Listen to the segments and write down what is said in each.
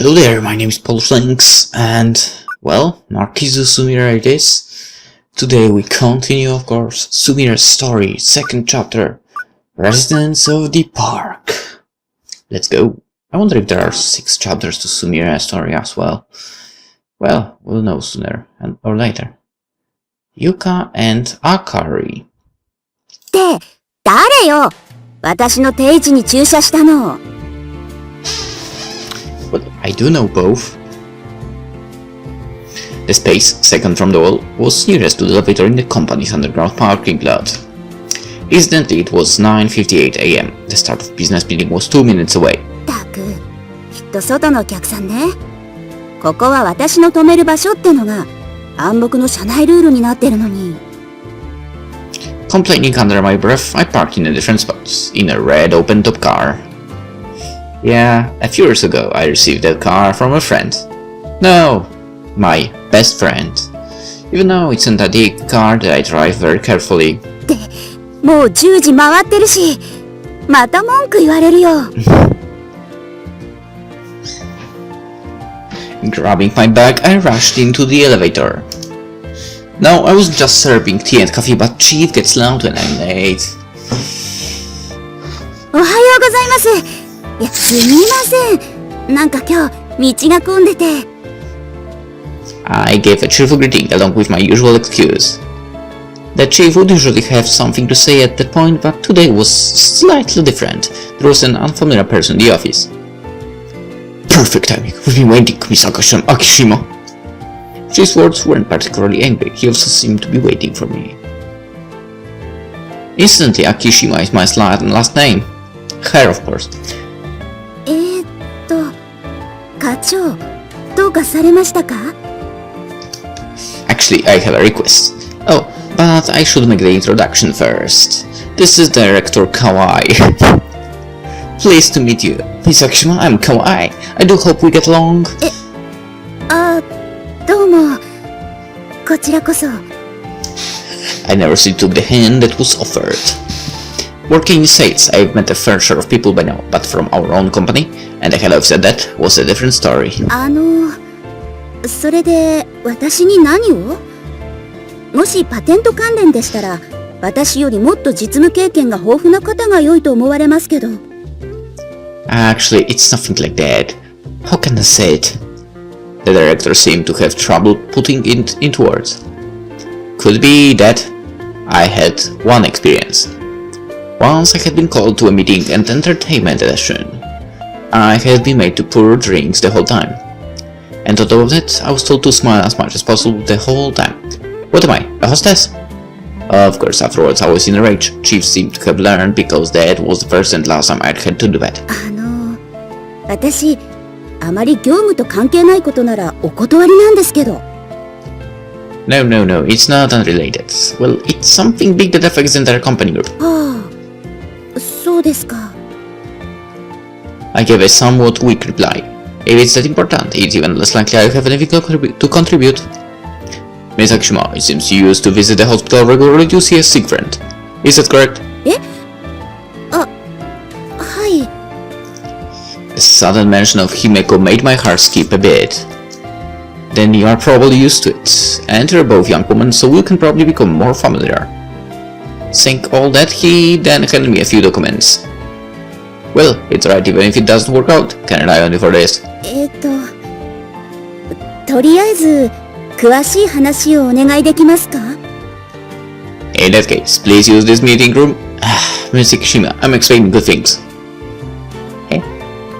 Hello there, my name is PolishLynx, and, well, Narcissu Sumire it is. Today we continue, of course, Sumire's story, second chapter, Residents of the Park. Let's go. I wonder if there are 6 chapters to Sumire's story as well. Well, we'll know sooner or later. Yuka and Akari. って誰よ私の定位置に駐車したの But I do know both. The space, second from the wall, was nearest to the elevator in the company's underground parking lot. Incidentally, it was 9:58 a.m. The start of business meeting was 2 minutes away. たくきっと外のお客さんねここは私の止める場所ってのが暗黙の社内ルールになってるのに Complaining under my breath, I parked in a different spot, in a red open-top car. Yeah, a few years ago I received that car from a friend. No, my best friend. Even though it's an antique car that I drive very carefully. ってもう10時回ってるしまた文句言われるよ Grabbing my bag, I rushed into the elevator. No, I was just serving tea and coffee, but Chief gets loud when I'm late. おはようございますいやすみませんなんか今日道が混んでて I gave a cheerful greeting along with my usual excuse. The chief would usually have something to say at that point, but today was slightly different. There was an unfamiliar person in the office. Perfect timing. We've been waiting, Miss Akishima. Chief's words weren't particularly angry. He also seemed to be waiting for me. Instantly, Akishima is my last name. Her, of course. 課長どうかされましたか Actually, I have a request. Oh, but I should make the introduction first. This is Director Kawai. Pleased to meet you. Miss Akishima, I'm Kawai. I do hope we get along. どうもこちらこそ I nervously took the hand that was offered. Working in sales, I've met a fair share of people by now, but from our own company, and I have said that was a different story. それで私に何をもしパテント関連でしたら私よりもっと実務経験が豊富な方が良いと思われますけど Actually, it's nothing like that. How can I say it? The director seemed to have trouble putting it into words. Could be that I had one experience. Once I had been called to a meeting and entertainment session. I had been made to pour drinks the whole time. And on top of that, I was told to smile as much as possible the whole time. What am I, a hostess? Of course, afterwards I was in a rage. Chief seemed to have learned because that was the first and last time I had to do that. 私あまり業務と関係ないことならお断りなんですけど No, it's not unrelated. Well, it's something big that affects the entire company group. そうですか I gave a somewhat weak reply. If it's that important, it's even less likely I have anything to contribute. Miss Akishima, it seems you used to visit the hospital regularly to see a sick friend. Is that correct? はい The sudden mention of Himeko made my heart skip a bit. Then you are probably used to it, and you're both young women, so we can probably become more familiar. Saying all that, he then handed me a few documents. Well, it's right even if it doesn't work out. Can rely on you for this. とりあえず詳しい話をお願いできますか In that case, please use this meeting room. Miss Akishima, I'm expecting good things.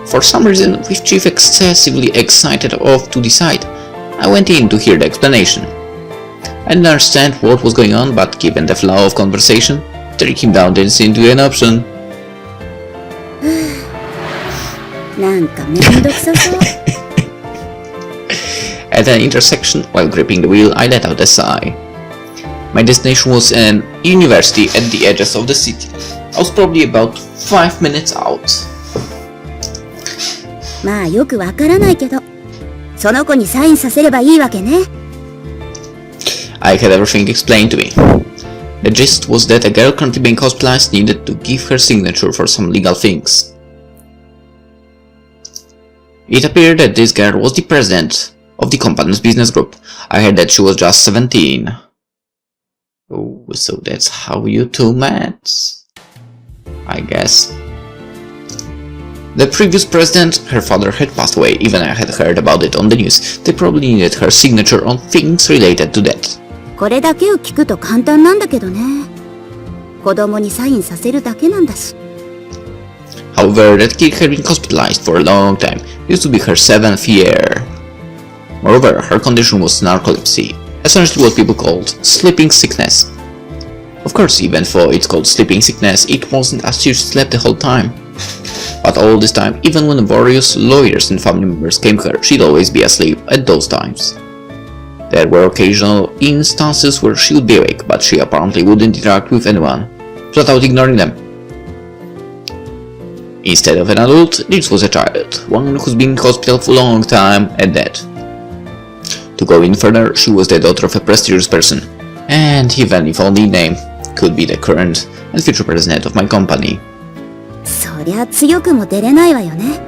For some reason, with Chief excessively excited off to the side, I went in to hear the explanation. I didn't understand what was going on, but given the flow of conversation, turning him down didn't seem to be an option. なんかめんどくさそう At an intersection, while gripping the wheel, I let out a sigh. My destination was an university at the edges of the city. I was probably about 5 minutes out. まあよくわからないけどその子にサインさせればいいわけね I had everything explained to me. The gist was that a girl currently being hospitalized needed to give her signature for some legal things. It appeared that this girl was the president of the company's business group. I heard that she was just 17. Oh, so that's how you two met, I guess. The previous president, her father had passed away. Even I had heard about it on the news. They probably needed her signature on things related to that. これだけを聞くと簡単なんだけどね。子供にサインさせるだけなんだし。However, that kid had been hospitalized for a long time. This would be her 7th year. Moreover, her condition was narcolepsy, essentially what people called sleeping sickness. Of course, even though it's called sleeping sickness, it wasn't as she slept the whole time. But all this time, even when various lawyers and family members came to her, she'd always be asleep at those times. There were occasional instances where she would be awake, but she apparently wouldn't interact with anyone, flat out ignoring them. Instead of an adult, this was a child, one who's been in hospital for a long time and dead. To go in further, she was the daughter of a prestigious person, and even if only name, could be the current and future president of my company. そりゃ強くも出れないわよね。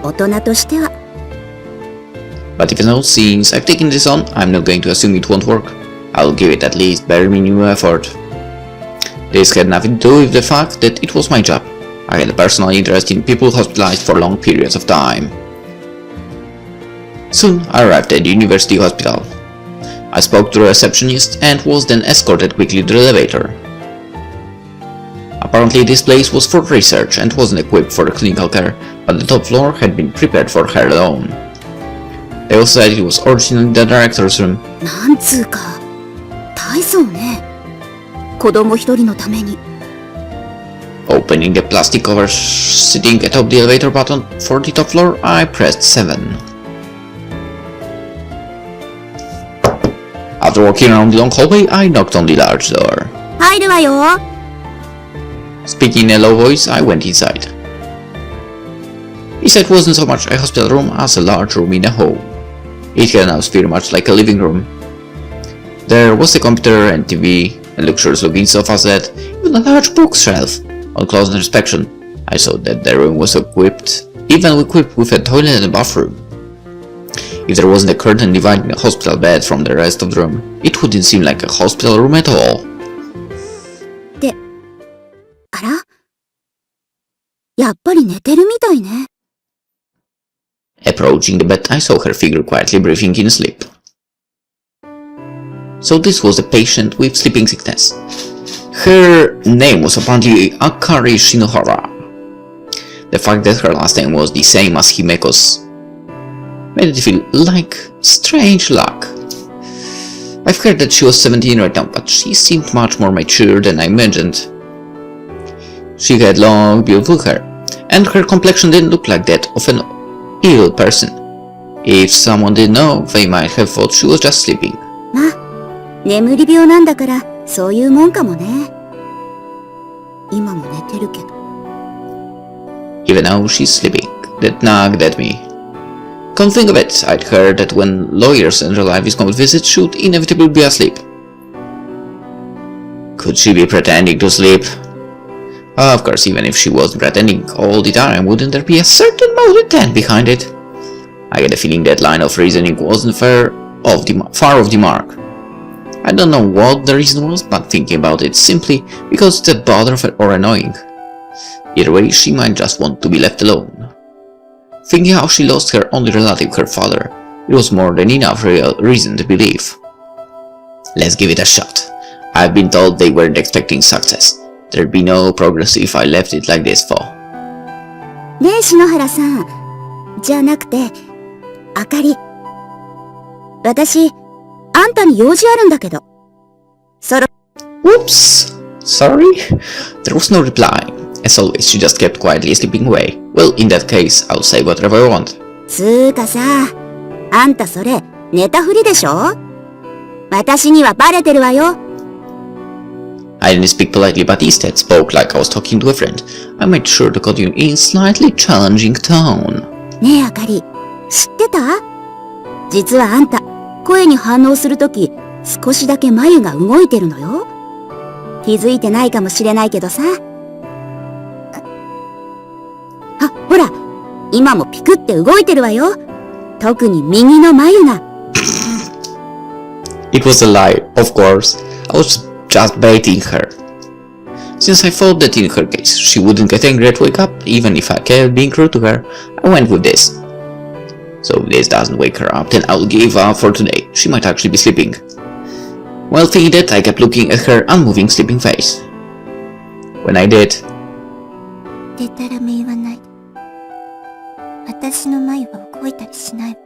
大人としては。But even though since I've taken this on, I'm not going to assume it won't work. I'll give it at least bare minimum effort. This had nothing to do with the fact that it was my job. I had a personal interest in people hospitalized for long periods of time. Soon I arrived at the university hospital. I spoke to the receptionist and was then escorted quickly to the elevator. Apparently this place was for research and wasn't equipped for clinical care, but the top floor had been prepared for her alone. They also said it was originally the director's room. なんつうか、大層ね。子供一人のために。Opening the plastic cover sitting atop the elevator button for the top floor, I pressed 7. After walking around the long hallway, I knocked on the large door. 入るわよ。Speaking in a low voice, I went inside. Inside wasn't so much a hospital room as a large room in a home. It had an atmosphere much like a living room. There was a computer and TV, a luxurious looking sofa set, even a large bookshelf. On close inspection, I saw that the room was even equipped with a toilet and a bathroom. If there wasn't a curtain dividing a hospital bed from the rest of the room, it wouldn't seem like a hospital room at all. で、あら？やっぱり寝てるみたいね。Approaching the bed, I saw her figure quietly breathing in sleep. So this was a patient with sleeping sickness. Her name was apparently Akari Shinohara. The fact that her last name was the same as Himeko's made it feel like strange luck. I've heard that she was 17 right now, but she seemed much more mature than I imagined. She had long, beautiful hair, and her complexion didn't look like that of an ill person. If someone didn't know, they might have thought she was just sleeping. まあ、眠り病なんだから、そういうもんかもね。今も寝てるけど。Even now she's sleeping. That nagged at me. Come think of it, I'd heard that when lawyers and relatives come to visit, she would inevitably be asleep. Could she be pretending to sleep? Of course, even if she wasn't pretending all the time, wouldn't there be a certain motive behind it? I get a feeling that line of reasoning wasn't far off the mark. I don't know what the reason was, but thinking about it simply because it's a bother or annoying. Either way, she might just want to be left alone. Thinking how she lost her only relative, her father, it was more than enough real reason to believe. Let's give it a shot. I've been told they weren't expecting success. There'd be no progress if I left it like this for. ねえ、篠原さん。じゃなくて、あかり。私、あんたに用事あるんだけど。Whoops! Sorry? There was no reply. As always, she just kept quietly slipping away. Well, in that case, I'll say whatever I want. つーかさ、あんたそれ、寝たふりでしょ？私にはバレてるわよ。I didn't speak politely, but instead spoke like I was talking to a friend. I made sure to continue in slightly challenging tone. ねえ、あかり、知ってた？実はあんた、声に反応するとき、少しだけ眉が動いてるのよ。気づいてないかもしれないけどさ。あ、ほら、今もピクって動いてるわよ。特に右の眉が。It was a lie, of course. I was just baiting her. Since I thought that in her case she wouldn't get angry at wake up, even if I kept being rude to her, I went with this. So if this doesn't wake her up, then I'll give up for today. She might actually be sleeping. While thinking that, I kept looking at her unmoving sleeping face. When I did, でたらめ言わないで。私の眉は動いたりしない。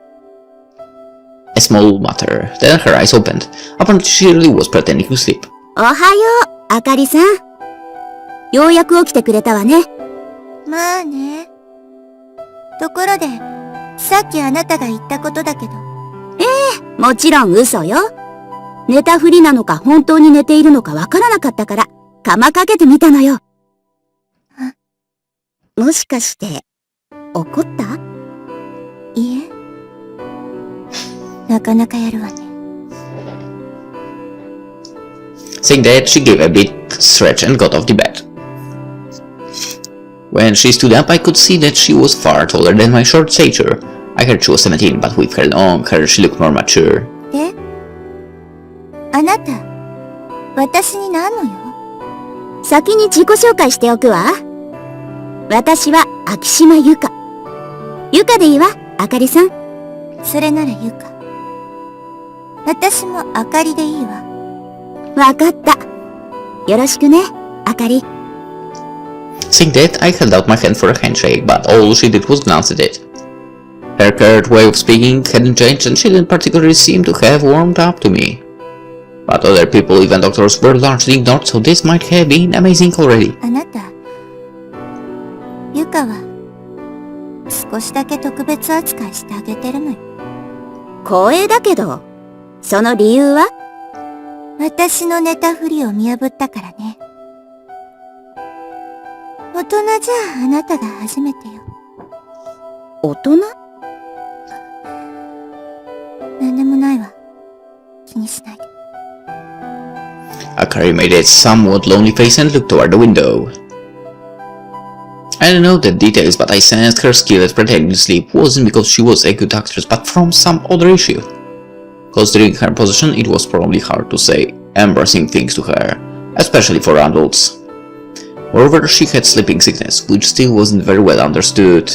a small mutter, then her eyes opened. Apparently she really was pretending to sleep. おはよう、あかりさん。ようやく起きてくれたわね。まあね。ところで、さっきあなたが言ったことだけど。もちろん嘘よ。寝たふりなのか本当に寝ているのかわからなかったから、かまかけてみたのよ。もしかして、怒った？いえ。なかなかやるわね。Saying that, she gave a big stretch and got off the bed. When she stood up, I could see that she was far taller than my short stature. I heard she was 17, but with her long hair, she looked more mature. で、あなた、私に何の用？先に自己紹介しておくわ。私は秋島ゆか。ゆかでいいわ、あかりさん。それならゆか。私もあかりでいいわ。わかった。よろしくね、あかり。Saying that, I held out my hand for a handshake, but all she did was glance at it. Her curt way of speaking hadn't changed, and she didn't particularly seem to have warmed up to me. But other people, even doctors, were largely ignored, so this might have been amazing already. あなた、ゆかは少しだけ特別扱いしてあげてるのよ。光栄だけど、その理由は？私の寝たふりを見破ったからね。大人じゃあなたが初めてよ。大人？なんでもないわ。気にしないで。Akari made a somewhat lonely face and looked toward the window. I don't know the details, but I sensed her skill at pretending to sleep wasn't because she was a good actress, but from some other issue. Considering her position, it was probably hard to say embarrassing things to her, especially for adults. Moreover, she had sleeping sickness, which still wasn't very well understood.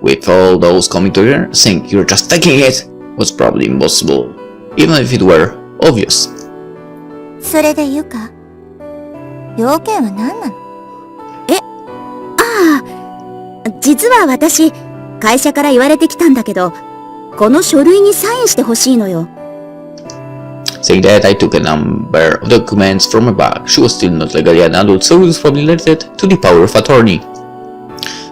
With all those coming to her, saying you're just taking it was probably impossible, even if it were obvious. それでゆか、要件は何なの？実は私、会社から言われてきたんだけど、この書類にサインしてほしいのよ。Saying that, I took a number of documents from my bag. She was still not legally an adult, so it was probably limited to the power of attorney.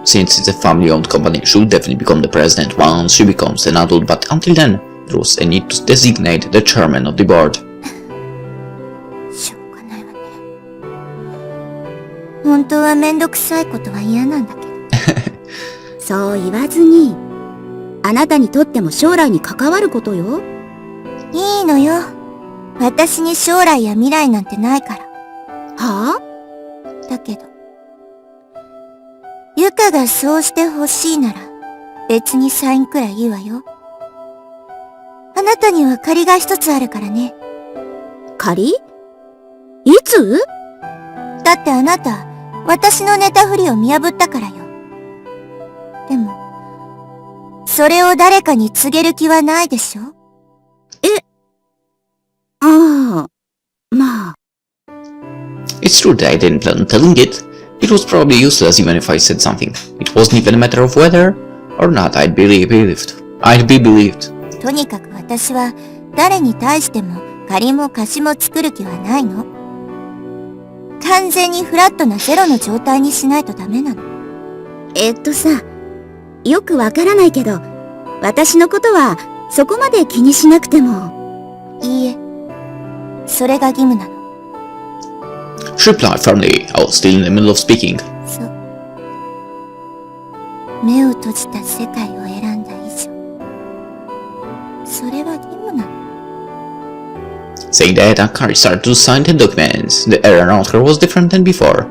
Since it's a family-owned company, she will definitely become the president once she becomes an adult, but until then, there was a need to designate the chairman of the board. しょうがないわね。本当はめんどくさいことは嫌なんだけど。そう言わずに、あなたにとっても将来に関わることよ。いいのよ。私に将来や未来なんてないから。はぁ？だけど、ゆかがそうしてほしいなら、別にサインくらいいいわよ。あなたには借りが一つあるからね。借り？いつ？だってあなた、私の寝たふりを見破ったからよ。でも、それを誰かに告げる気はないでしょ？ああ、まあ。It's true that I didn't plan on telling it. It was probably useless even if I said something. It wasn't even a matter of whether or not I'd be believed. とにかく私は誰に対しても借りも貸しも作る気はないの。完全にフラットなゼロの状態にしないとダメなの。さ、よくわからないけど、私のことはそこまで気にしなくても。いいえ、それが義務なの。She replied firmly. I was still in the middle of speaking. そう。目を閉じた世界を選んだ以上、それは義務なの。Saying that, Akari started to sign the documents. The air around her was different than before.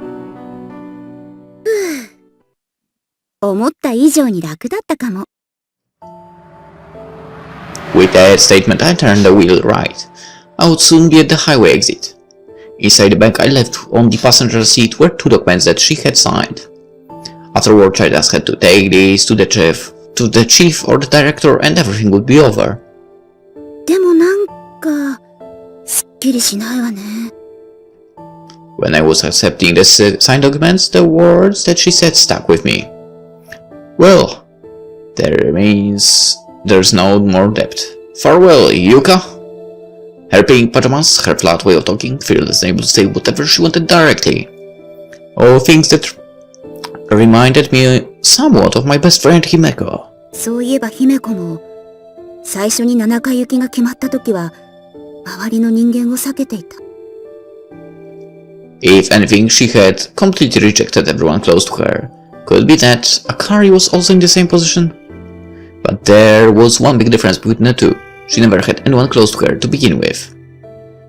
思った以上に楽だったかも。With that statement, I turned the wheel right. I would soon be at the highway exit. Inside the bank, I left on the passenger seat were 2 documents that she had signed. Afterwards, I just had to take these to the chief or the director, and everything would be over. でもなんか、すっきりしないわね。When I was accepting the signed documents, the words that she said stuck with me. Well, there's no more debt. Farewell, Yuka! Her pink pajamas, her flat way of talking, fearless and able to say whatever she wanted directly. All things that reminded me somewhat of my best friend Himeko. そういえば姫子も、最初に7回行きが決まった時は、周りの人間を避けていた。If anything, she had completely rejected everyone close to her. Could it be that Akari was also in the same position? But there was one big difference between the two. She never had anyone close to her to begin with.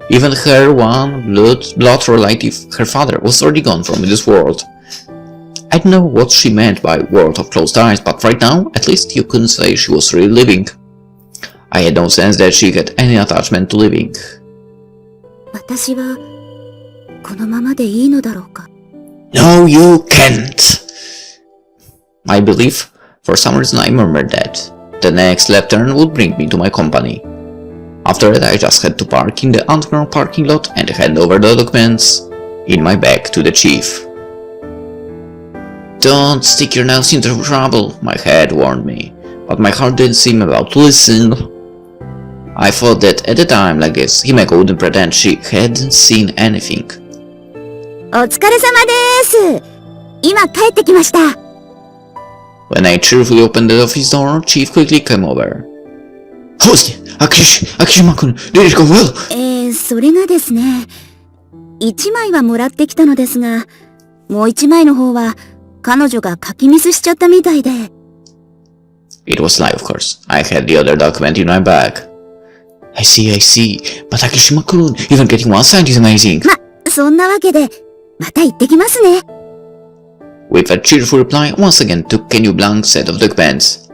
Even her one blood relative, her father, was already gone from this world. I don't know what she meant by world of closed eyes, but right now, at least you couldn't say she was really living. I had no sense that she had any attachment to living. 私は、このままでいいのだろうか。No, you can't! I believe, for some reason I murmured that. The next left turn would bring me to my company. After that, I just had to park in the underground parking lot and hand over the documents in my bag to the chief. Don't stick your nose into trouble, my head warned me, but my heart didn't seem about to listen. I thought that at a time like this, Himeko wouldn't pretend she hadn't seen anything. お疲れ様です。今帰ってきました。When I cheerfully opened the office door, Chief quickly came over. How's it? Akishima-kun, did it go well? それがですね、1枚はもらってきたのですが、もう1枚の方は彼女が書きミスしちゃったみたいで。It was lie, of course. I had the other document in my bag. I see. But Akishima-kun, even getting one signed is amazing. そんなわけで、また行ってきますね。With a cheerful reply, I once again took a new blank set of documents.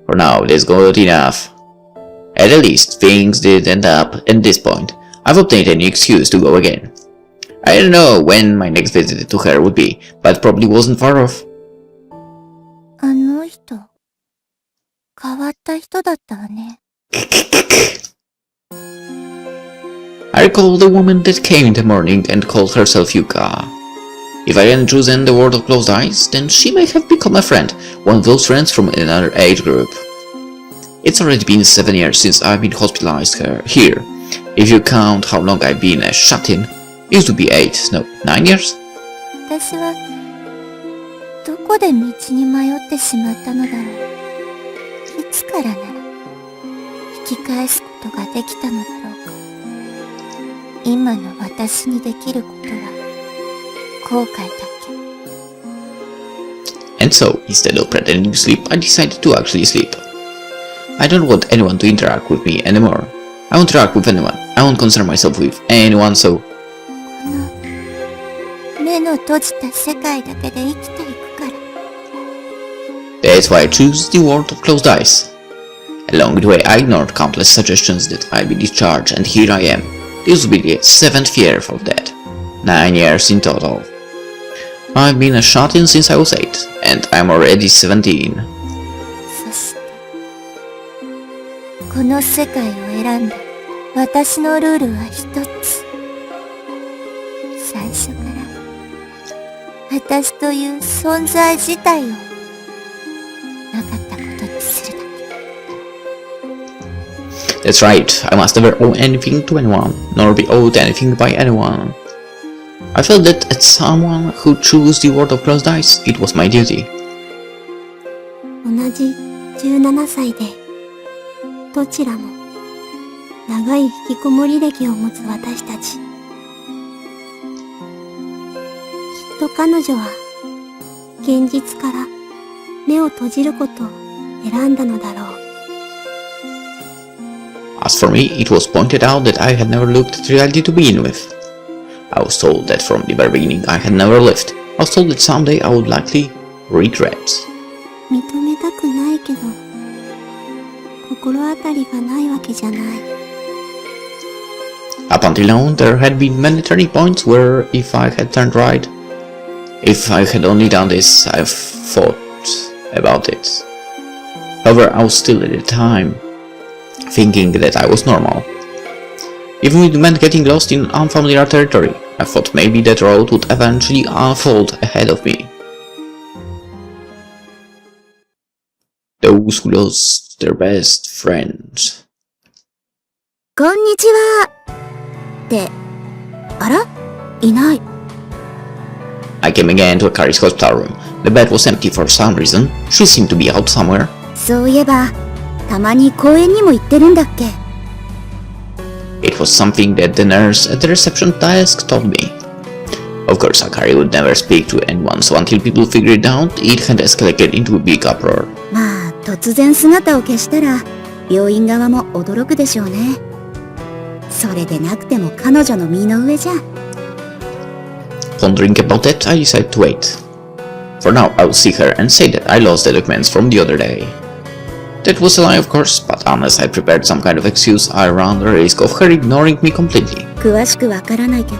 For now, that's good enough. At least, things did end up at this point. I've obtained any excuse to go again. I don't know when my next visit to her would be, but it probably wasn't far off. あの人、変わった人だったわね。I recall the woman that came in the morning and called herself Yuka. If I hadn't chosen the world of closed eyes, then she may have become a friend, one of those friends from another age group. It's already been 7 years since I've been hospitalized here. If you count how long I've been a shut-in, it used to be 9 years? 私は、どこで道に迷ってしまったのだろう。いつからなら、引き返すことができたのだろうか。今の私にできることは、後悔だけ。And so, instead of pretending to sleep, I decided to actually sleep. I don't want anyone to interact with me anymore. I won't interact with anyone. I won't concern myself with anyone, so... この、目の閉じた世界だけで生きていくから。That's why I choose the world of closed eyes. Along the way, I ignored countless suggestions that I be discharged, and here I am. This will be the 7th year of that. 9 years in total. I've been a shut-in since I was 8, and I'm already 17. そして、この世界を選んだ私のルールは一つ。最初から私という存在自体をなかったことにするだけ。 That's right, I must never owe anything to anyone, nor be owed anything by anyone. I felt that as someone who chose the world of closed eyes, it was my duty. 同じ17歳で、どちらも長い引きこもり歴を持つ私たち。きっと彼女は現実から目を閉じることを選んだのだろう。As for me, it was pointed out that I had never looked at reality to begin with. I was told that from the very beginning I had never lived. I was told that someday I would likely regret. 認めたくないけど、心当たりがないわけじゃない。Up until now, there had been many turning points where if I had turned right, if I had only done this, I've thought about it. However, I was still at the time thinking that I was normal. Even if it meant getting lost in unfamiliar territory, I thought maybe that road would eventually unfold ahead of me. Those who lost their best friends. こんにちは。って、あら？いない。I came again to Akari's hospital room. The bed was empty for some reason. She seemed to be out somewhere. そういえば、たまに公園にも行ってるんだっけ？ It was something that the nurse at the reception desk told me. Of course, Akari would never speak to anyone, so until people figured it out, it had escalated into a big uproar. まあ、突然姿を消したら、病院側も驚くでしょうね。それでなくても彼女の身の上じゃ。Pondering about that, I decided to wait. For now, I will see her and say that I lost the documents from the other day. That was a lie, of course, but unless I prepared some kind of excuse, I ran the risk of her ignoring me completely. 詳しくわからないけど、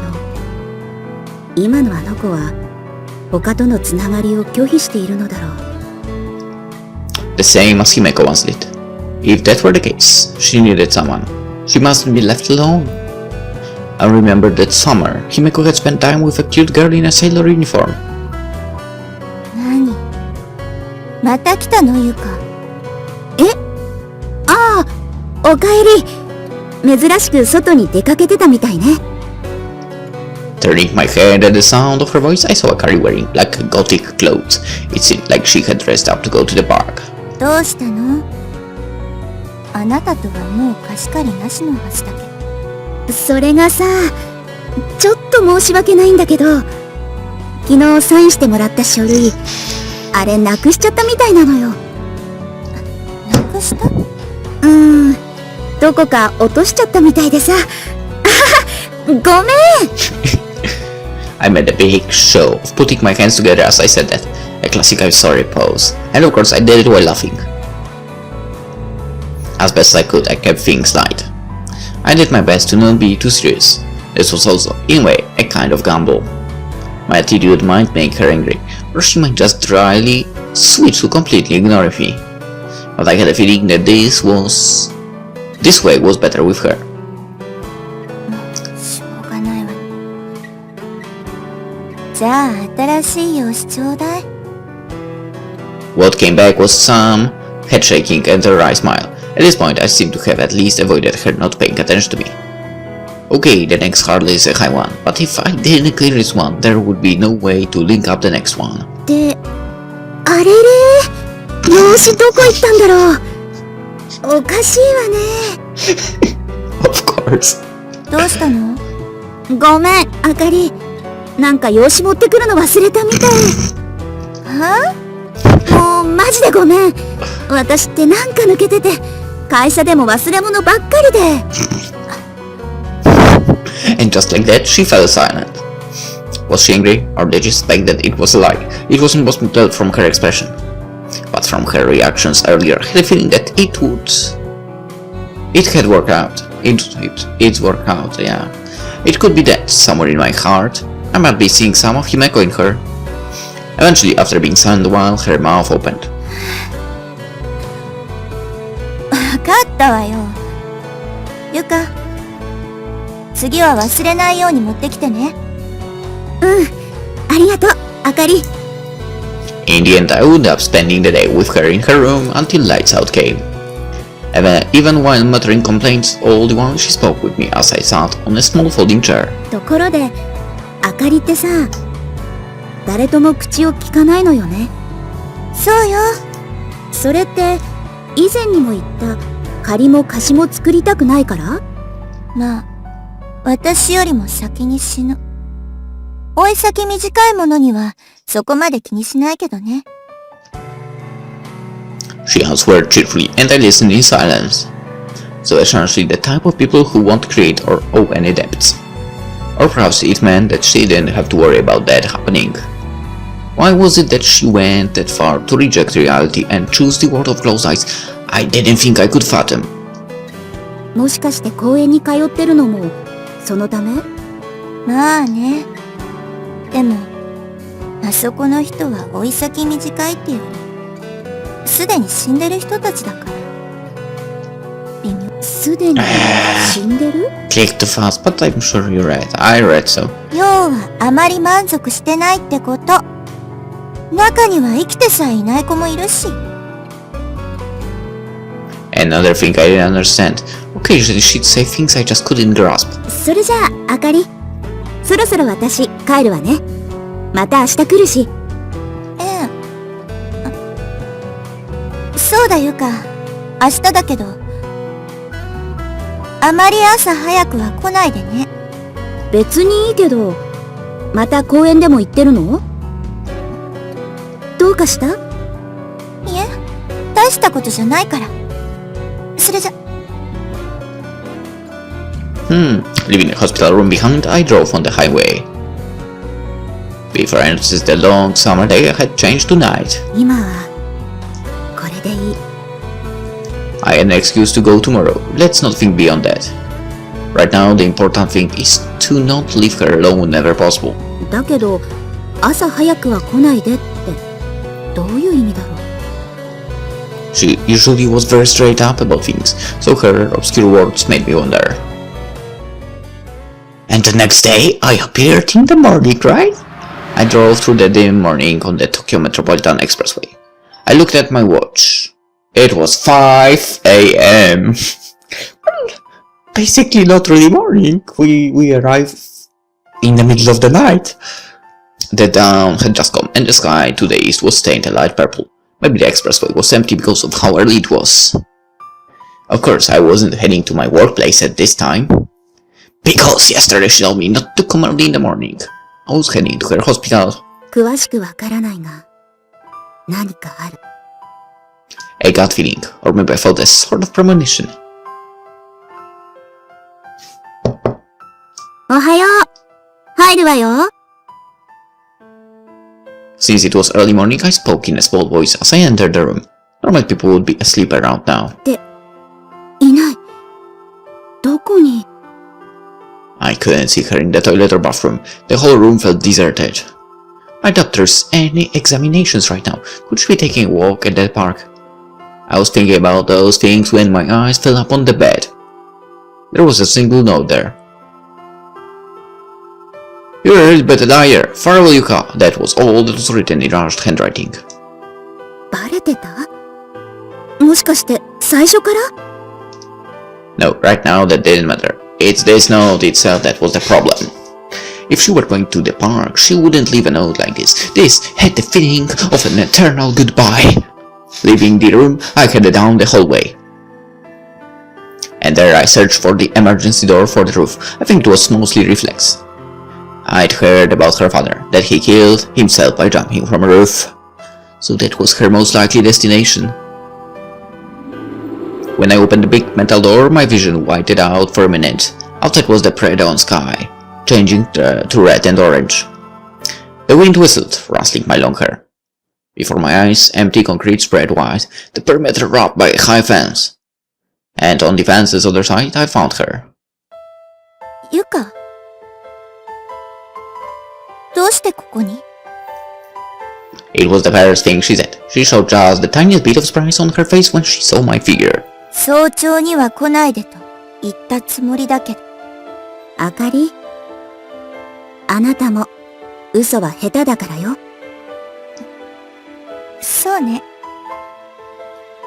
今のあの子は他とのつながりを拒否しているのだろう。The same as Himeko once did. If that were the case, she needed someone. She mustn't be left alone. I remembered that summer, Himeko had spent time with a cute girl in a sailor uniform. 何？また来たのゆか。え？ああ、おかえり。珍しく外に出かけてたみたいね。Turning my head at the sound of her voice, I saw Akari wearing black gothic clothes. It seemed like she had dressed up to go to the park. どうしたの？あなたとはもう貸し借りなしのはずだけど。それがさ、ちょっと申し訳ないんだけど、昨日サインしてもらった書類、あれなくしちゃったみたいなのよ。なくした？どこか落としちゃったみたいでさ。ごめん。I made a big show of putting my hands together as I said that, a classic I'm sorry pose, and of course I did it while laughing. As best I could, I kept things light. I did my best to not be too serious. This was also, in a way, a kind of gamble. My attitude might make her angry, or she might just dryly switch to completely ignoring me. But I had a feeling that this way was better with her. しょうがないわね。じゃあ新しい用紙ちょうだい。What came back was some head shaking and a wry smile. At this point, I seemed to have at least avoided her not paying attention to me. Okay, the next hardly is a high one, but if I didn't clear this one, there would be no way to link up the next one. で、あれれ、用紙どこ行ったんだろう。おかしいわね。Of course. どうしたの？ごめん、あかり。なんか用紙持ってくるの忘れたみたい。は？もうマジでごめん。私ってなんか抜けてて、会社でも忘れ物ばっかりで。And just like that, she fell silent. Was she angry, or did she suspect that it was a lie? It wasn't possible to tell from her expression. But from her reactions earlier, I had a feeling that it had worked out. It worked out, yeah. It could be that, somewhere in my heart, I might be seeing some of Himeko in her. Eventually, after being silent a while, her mouth opened. わかったわよ。ゆか、次は忘れないように持ってきてね。ありがとう、あかり。In the end, I wound up spending the day with her in her room until lights out came. Even while muttering complaints all the while, she spoke with me as I sat on a small folding chair. ところで、あかりってさ、誰とも口を聞かないのよね。そうよ。それって以前にも言った借りも貸しも作りたくないから？まあ、私よりも先に死ぬ。追い先短いものにはそこまで気にしないけどね。She answered cheerfully, and I listened in silence. So essentially the type of people who won't create or owe any debts. Or perhaps it meant that she didn't have to worry about that happening. Why was it that she went that far to reject reality and choose the world of closed eyes? I didn't think I could fathom. もしかして公園に通ってるのもそのため？まあね。でもあそこの人は老い先短いっていうよりすでに死んでる人たちだから。微妙。すでに死んでる？ Click too fast, but I'm sure you read. I read so. 要はあまり満足してないってこと。中には生きてさえいない子もいるし。Another thing I didn't understand. Occasionally she'd say things I just couldn't grasp. それじゃあ、あかり。そろそろ私帰るわね。また明日来るし。そうだゆか。明日だけど。あまり朝早くは来ないでね。別にいいけど、また公園でも行ってるの？どうかした？いえ、大したことじゃないから。それじゃ。Leaving the hospital room behind, I drove on the highway. Before I noticed the long summer day had changed to night. 今はこれでいい。I had an excuse to go tomorrow. Let's not think beyond that. Right now, the important thing is to not leave her alone whenever possible. だけど、朝早くは来ないでってどういう意味だろう。She usually was very straight up about things, so her obscure words made me wonder. And the next day, I appeared in the morning, right? I drove through the dim morning on the Tokyo Metropolitan Expressway. I looked at my watch. It was 5 a.m. Well, basically not really morning. We arrived in the middle of the night. The dawn had just come, and the sky to the east was stained a light purple. Maybe the expressway was empty because of how early it was. Of course, I wasn't heading to my workplace at this time. Because yesterday she told me not to come early in the morning. I was heading to her hospital. 詳しくわからないが、何かある。A gut feeling, or maybe I felt a sort of premonition. おはよう。入るわよ。Since it was early morning, I spoke in a small voice as I entered the room. Normal people would be asleep around now. いない。どこに？ I couldn't see her in the toilet or bathroom. The whole room felt deserted. I doubt there's any examinations right now. Could she be taking a walk at that park? I was thinking about those things when my eyes fell upon the bed. There was a single note there. You're a little better liar. Farewell, Yuka. That was all that was written in rushed handwriting. バレてた？もしかして最初から？ No, right now that didn't matter. It's this note itself that was the problem. If she were going to the park, she wouldn't leave a note like this. This had the feeling of an eternal goodbye. Leaving the room, I headed down the hallway. And there I searched for the emergency door for the roof. I think it was mostly reflex. I'd heard about her father, that he killed himself by jumping from a roof. So that was her most likely destination. When I opened the big metal door, my vision whited out for a minute. Outside was the pre-dawn sky, changing to red and orange. The wind whistled, rustling my long hair. Before my eyes, empty concrete spread wide, the perimeter wrapped by a high fence. And on the fence's other side, I found her. Yuka? どうしてここに？ It was the first thing she said. She showed just the tiniest bit of surprise on her face when she saw my figure. 早朝には来ないでと言ったつもりだけど。あかり、あなたも嘘は下手だからよ。そうね。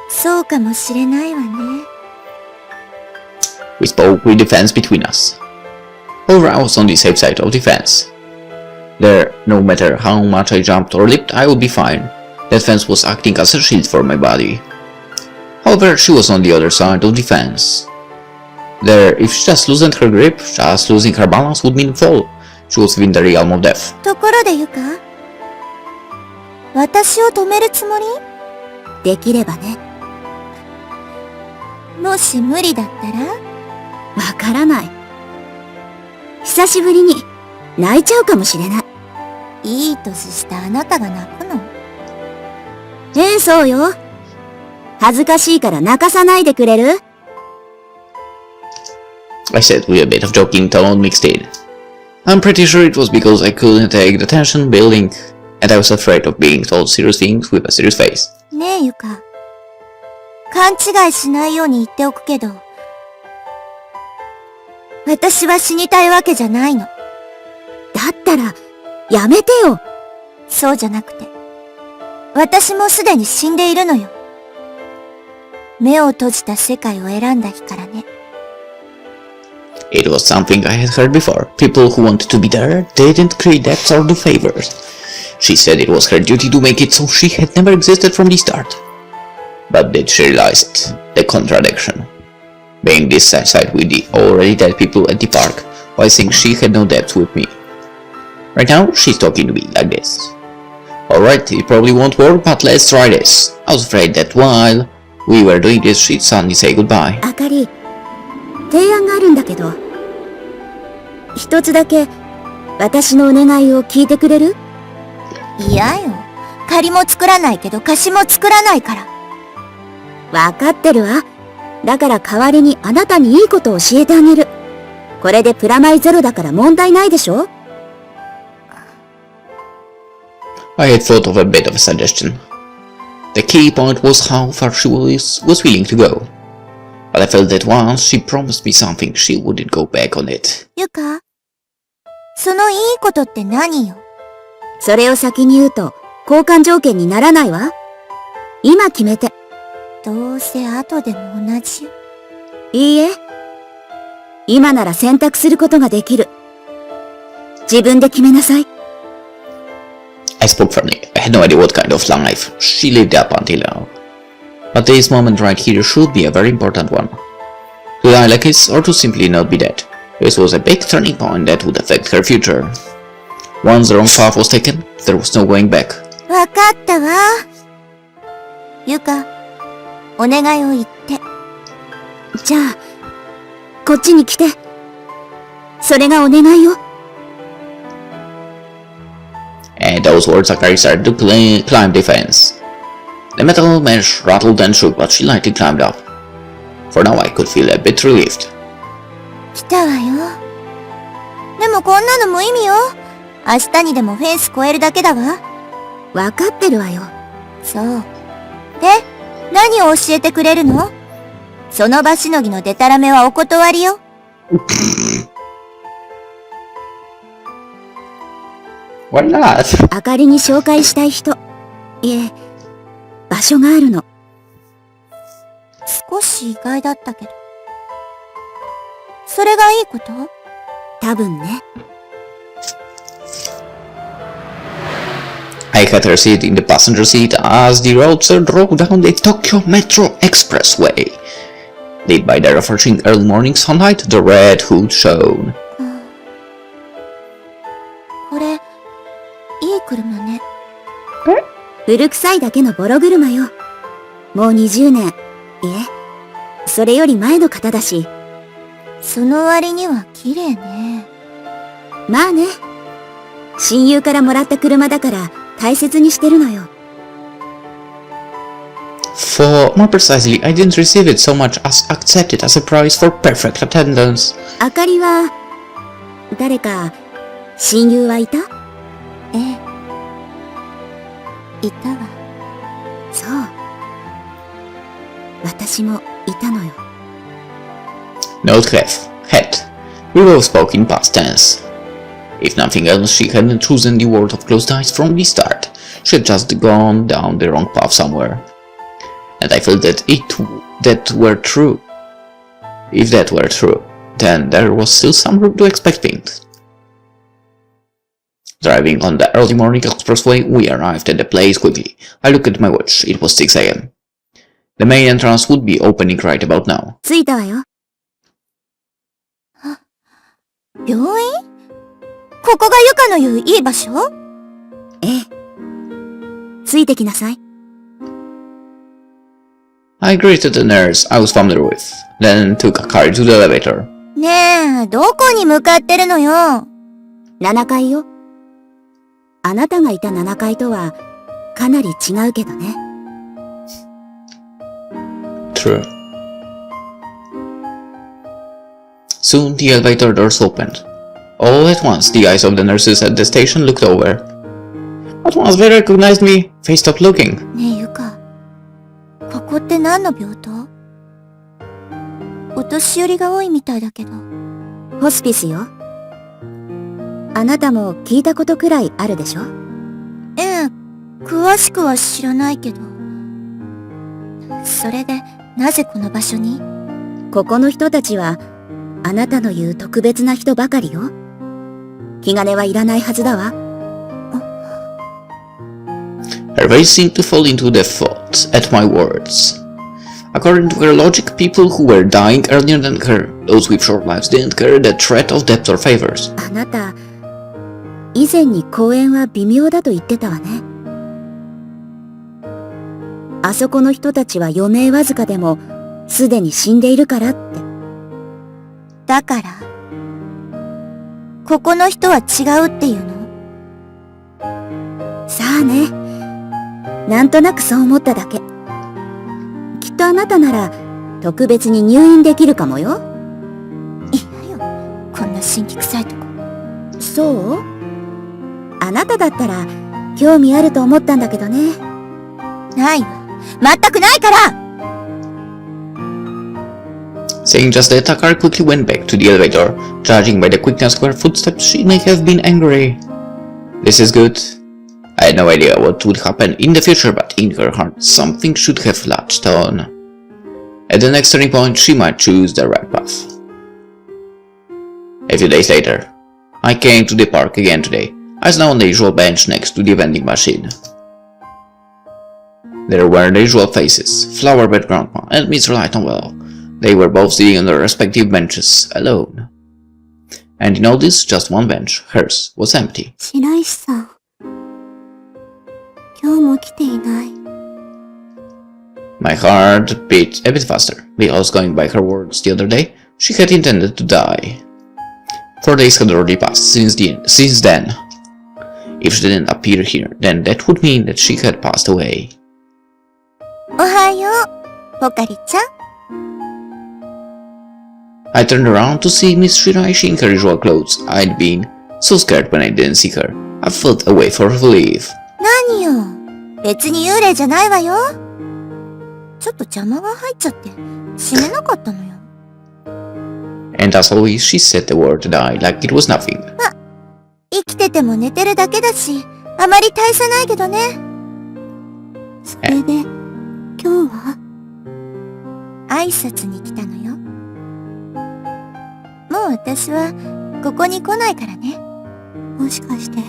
そうかもしれないわね。We spoke with the fence between us. However, I was on the safe side of the fence. There, no matter how much I jumped or leaped, I would be fine. That fence was acting as a shield for my body. However, she was on the other side of the fence. There, if she just loosened her grip, just losing her balance would mean fall. She was within the realm of death. ところでゆか、私を止めるつもり？できればね。もし無理だったら？わからない。久しぶりに泣いちゃうかもしれない。いい年したあなたが泣くの？そうよ。恥ずかしいから泣かさないでくれる？ I said with a bit of joking tone mixed in. I'm pretty sure it was because I couldn't take the tension building, and I was afraid of being told serious things with a serious face. ねえゆか。勘違いしないように言っておくけど、私は死にたいわけじゃないの。だったら、やめてよ。そうじゃなくて、私もすでに死んでいるのよ。目を閉じた世界を選んだ日からね。It was something I had heard before. People who wanted to be there didn't create debts or do favors. She said it was her duty to make it so she had never existed from the start. But did she realize it? The contradiction. Being dissatisfied with the already dead people at the park, while saying she had no debts with me. Right now, she's talking to me like this. Alright, it probably won't work, but let's try this. I was afraid that while we were doing this, she'd suddenly say goodbye. あかり、提案があるんだけど、一つだけ私のお願いを聞いてくれる？嫌よ。仮も作らないけど貸しも作らないから。わかってるわ。だから代わりにあなたにいいことを教えてあげる。これでプラマイゼロだから問題ないでしょ？ I had thought of a bit of a suggestion. The key point was how far she was willing to go. But I felt that once she promised me something, she wouldn't go back on it. ゆか、そのいいことって何よ？それを先に言うと交換条件にならないわ。今決めて。どうせ後でも同じよ。いいえ。今なら選択することができる。自分で決めなさい。I spoke firmly. I had no idea what kind of life she lived up until now. But this moment right here should be a very important one. To die like this or to simply not be dead. This was a big turning point that would affect her future. Once the wrong path was taken, there was no going back. わかったわ。ゆか、お願いを言って。じゃあ、こっちに来て。それがお願いよ。And those words Akari started to climb the fence. The metal mesh rattled and shook, but she lightly climbed up. For now I could feel a bit relieved. 来たわよ。でもこんなの無意味よ。明日にでもフェンス越えるだけだわ。わかってるわよ。そう。で、何を教えてくれるの？その場しのぎのデタラメはお断りよ。Why not? あかりに紹介したい人。いえ、場所があるの。少し意外だったけど。それがいいこと？多分ね。I had her seat in the passenger seat as the roadster drove down the Tokyo Metro Expressway. Lit by the refreshing early morning sunlight, the red hood shone. これ、いい車ね。古臭いだけのボロ車よ。もう20年。いえ、それより前の方だし。その割には綺麗ね。まあね。親友からもらった車だから大切にしてるのよ。For more precisely, I didn't receive it so much as accept it as a prize for perfect attendance. あかりは、誰か、親友はいた？ええ。いたわ。そう。私もいたのよ。Note had. We both spoke in past tense. If nothing else, she hadn't chosen the word of closed eyes from the start. She had just gone down the wrong path somewhere. And I felt that that were true. If that were true, then there was still some room to expect things. Driving on the early morning expressway, we arrived at the place quickly. I looked at my watch. It was 6 a.m. The main entrance would be opening right about now. 着いたわよ。病院？ここがゆかの言ういい場所？ええ。ついてきなさい。I greeted the nurse I was familiar with, then took Akari to the elevator. ねえ、どこに向かってるのよ？7階よ。あなたがいた7階とはかなり違うけどね。True. Soon the elevator doors opened. All at once the eyes of the nurses at the station looked over. But once they recognized me, they stopped looking. ねえゆか、ここって何の病棟？お年寄りが多いみたいだけど。ホスピスよ。あなたも聞いたことくらいあるでしょ？ええ、詳しくは知らないけど。それで、なぜこの場所に？ここの人たちは、あなたの言う特別な人ばかりよ。気兼ねはいらないはずだわ。Her face seemed to fall into default at my words. According to her logic, people who were dying earlier than her, those with short lives, didn't carry the threat of debt or favors. あなた、以前に公園は微妙だと言ってたわね。あそこの人たちは余命わずかでも、すでに死んでいるからって。だから、ここの人は違うっていうの？さあね。なんとなくそう思っただけ。きっとあなたなら特別に入院できるかもよ。いやよ、こんな辛気臭いとこ。そう？あなただったら興味あると思ったんだけどね。ないわ。全くないから！ Saying just that, Takara quickly went back to the elevator. Judging by the quickness of her footsteps, she may have been angry. This is good. I had no idea what would happen in the future, but in her heart, something should have latched on. At the next turning point, she might choose the right path. A few days later, I came to the park again today. I was now on the usual bench next to the vending machine. There were the usual faces, Flowerbed Grandma and Mr. Lightonwell. They were both sitting on their respective benches, alone. And in all this, just one bench, hers, was empty. 白石さん。今日も来ていない。My heart beat a bit faster, because going by her words the other day, she had intended to die. 4 days had already passed since then. If she didn't appear here, then that would mean that she had passed away. おはよう、ポカリちゃん。I turned around to see Miss Shiraishi in her usual clothes. I'd been so scared when I didn't see her. I felt a wave of relief. 何よ、別に幽霊じゃないわよ。ちょっと邪魔が入っちゃって死ねなかったのよ。And as always, she said the word die like it was nothing. ま、生きてても寝てるだけだし、あまり大差ないけどね。それで、今日は挨拶に来たのよ。もう私はここに来ないからね。もしかして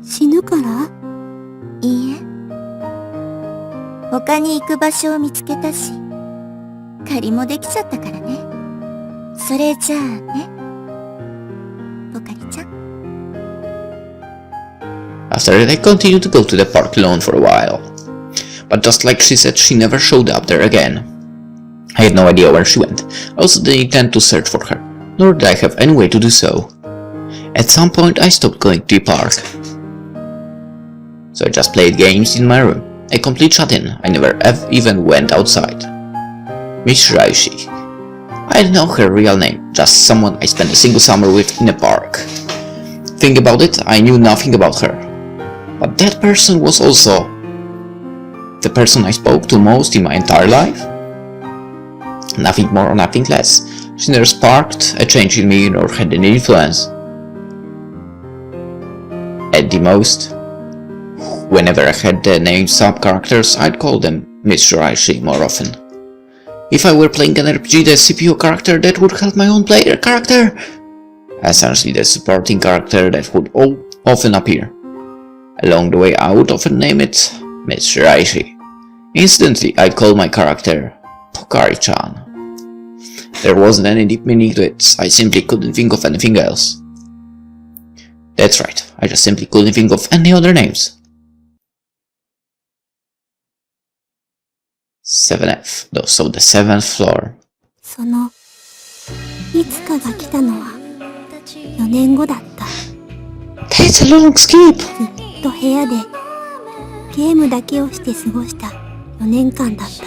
死ぬから？いいえ。他に行く場所を見つけたし、借りもできちゃったからね。それじゃあね、ポカリちゃん。After that, I continued to go to the park alone for a while. But just like she said, she never showed up there again. I had no idea where she went. I also didn't intend to search for her, nor did I have any way to do so. At some point, I stopped going to the park. So I just played games in my room. A complete shut-in. I never even went outside. Miss Shiraishi. I didn't know her real name, just someone I spent a single summer with in a park. Think about it, I knew nothing about her. But that person was also the person I spoke to most in my entire life. Nothing more, nothing less. She never sparked a change in me nor had any influence. At the most, whenever I had the named sub-characters, I'd call them Miss Shiraishi more often. If I were playing an RPG, the CPU character that would help my own player character, essentially the supporting character that would often appear. Along the way, I would often name it Miss Shiraishi. Instantly, I'd call my character Pokari-chan. There wasn't any deep meaning to it, I simply couldn't think of anything else. That's right, I just simply couldn't think of any other names. 7F, so the 7th floor. その、いつかが来たのは4年後だった。That's a long skip! ずっと部屋でゲームだけをして過ごした4年間だった。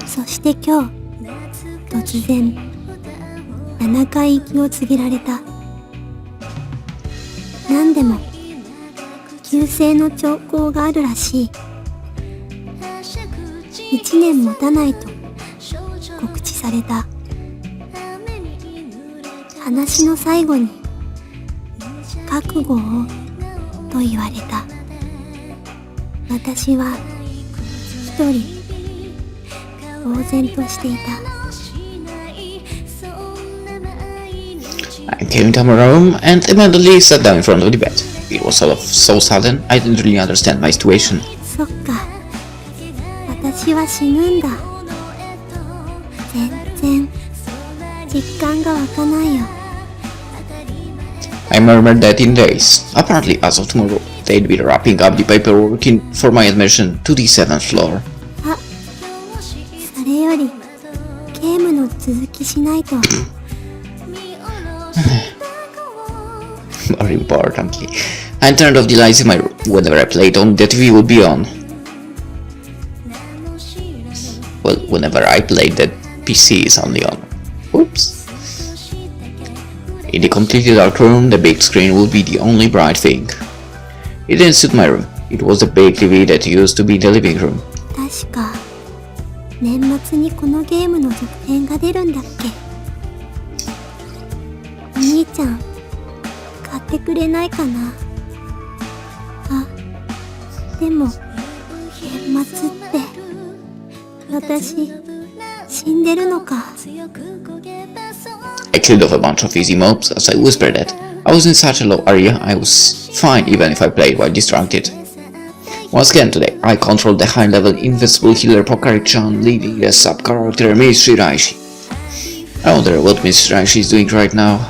そして今日、突然、7回息を告げられた。何でも、急性の兆候があるらしい。1年持たないと告知された。話の最後に、覚悟をと言われた。私は一人呆然としていた。I came into my room and immediately sat down in front of the bed. It was so sudden, I didn't really understand my situation. そっか、私は死ぬんだ。全然実感が湧かないよ。I murmured that in days. Apparently, as of tomorrow, they'd be wrapping up the paperwork for my admission to the 7th floor. あ、それよりゲームの続きしないと。More importantly, I turned off the lights in my room. Whenever I played on, the TV would be on. Well, whenever I played, the PC is only on. Oops. In the completely dark room, the big screen would be the only bright thing. It didn't suit my room. It was the big TV that used to be in the living room. 確か、年末にこのゲームの続編が出るんだっけ。お兄ちゃん、買ってくれないかな。あ、でも、年末って、私、死んでるのか。I killed off a bunch of easy mobs as I whispered that. I was in such a low area, I was fine even if I played while distracted. Once again today, I controlled the high-level invisible healer Pokari-chan, leading the sub-character Miss Shiraishi. I wonder what Miss Shiraishi is doing right now.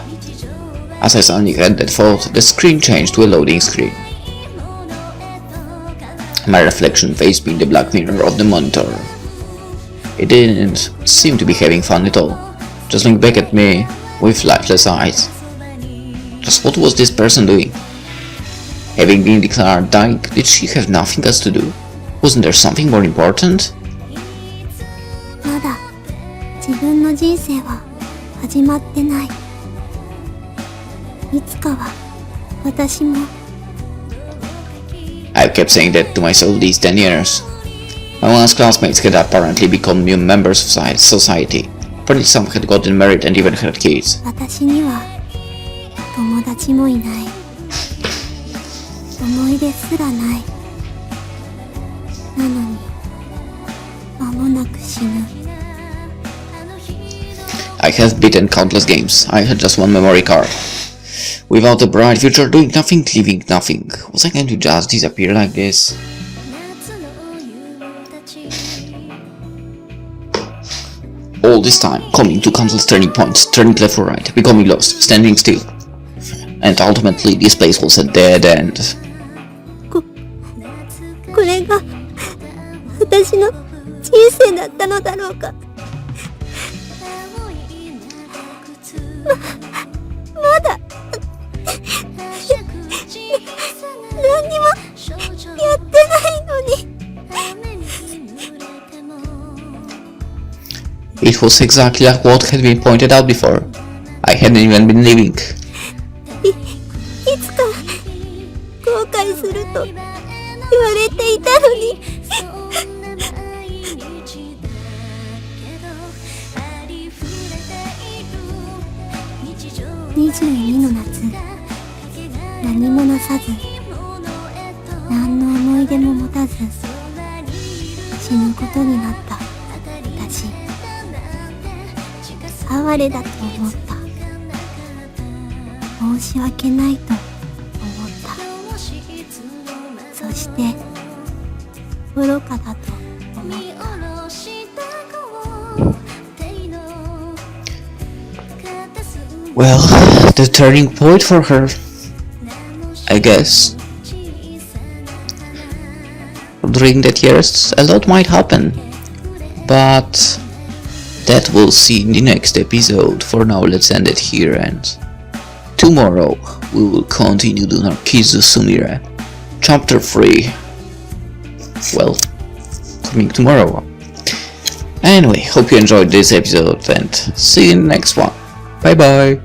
As I suddenly had that thought, the screen changed to a loading screen. My reflection faced me in the black mirror of the monitor. It didn't seem to be having fun at all, just looking back at me with lifeless eyes. Just what was this person doing? Having been declared dying, did she have nothing else to do? Wasn't there something more important? まだ自分の人生は始まってない。いつかは私も。I kept saying that to myself these 10 years. My once classmates had apparently become new members of society. Apparently some had gotten married and even had kids. 私には友達もいない。思い出すらない。なのに間もなく死ぬ。I have beaten countless games. I had just one memory card. Without a bright future, doing nothing, living nothing. Was I going to just disappear like this? All this time, coming to countless turning points, turning left or right, becoming lost, standing still. And ultimately, this place was a dead end. これが私の人生だったのだろうか。まだ何にもやってないのに。It was exactly like what had been pointed out before. I hadn't even been living. いつか後悔すると言われていたのに。22の夏、何もなさず、何の思い出も持たず、死ぬことになった私。哀れだと思った。申し訳ないと思った。そして愚かだと思った。Well, the turning point for her, I guess. During that years, a lot might happen, but that we'll see in the next episode. For now, let's end it here and tomorrow we will continue the Narcissu Sumire, chapter 3. Well, coming tomorrow. Anyway, hope you enjoyed this episode and see you in the next one. Bye bye!